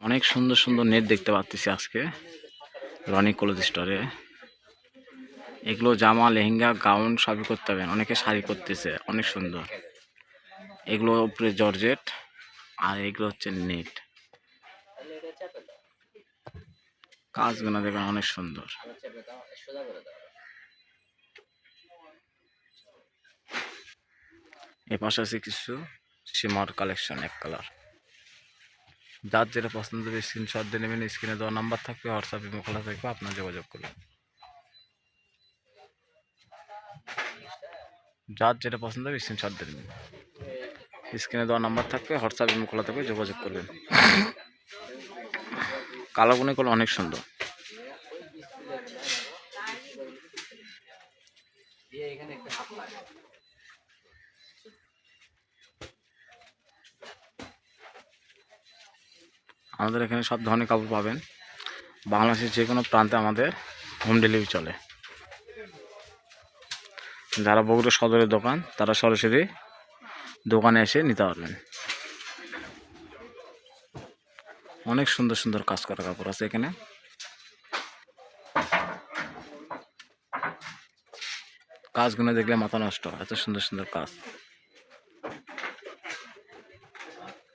অনেক সুন্দর সুন্দর নেট দেখতে পাচ্ছি আজকে রনি ক্লথ স্টোরে। এগুলো জামা, লেহেঙ্গা, গাউন সবই করতে পারবেন। অনেকে শাড়ি করতেছে, অনেক সুন্দর। এগুলো উপরে জর্জেট, আর এগুলো হচ্ছে নেট। কাজগুলো দেখবেন অনেক সুন্দর। এ পাশে আছে কিছু সিমার কালেকশন, এক কালার। যার যেটা পছন্দ হবে স্ক্রিনশট দিয়ে নেবেন। স্ক্রিনে দেওয়া নাম্বার থাকবে, হোয়াটসঅ্যাপ ইমো খোলা থাকবে, আপনার যোগাযোগ করবেন। যার যেটা পছন্দ হবে স্ক্রিনশট দিয়ে নেবেন। স্ক্রিনে দেওয়া নাম্বার থাকবে, হোয়াটসঅ্যাপ ইমো খোলা থাকবে, যোগাযোগ করবেন। কালারগুলো করলে অনেক সুন্দর। আমাদের এখানে সব ধরনের কাপড় পাবেন। বাংলাদেশের যে কোনো প্রান্তে আমাদের হোম ডেলিভারি চলে। যারা বগুড়া সদরের দোকান, তারা সরাসরি দোকানে এসে নিতে পারবেন। অনেক সুন্দর সুন্দর কাজ করা কাপড় আছে এখানে। কাজগুলো দেখলে মাথা নষ্ট, এত সুন্দর সুন্দর কাজ।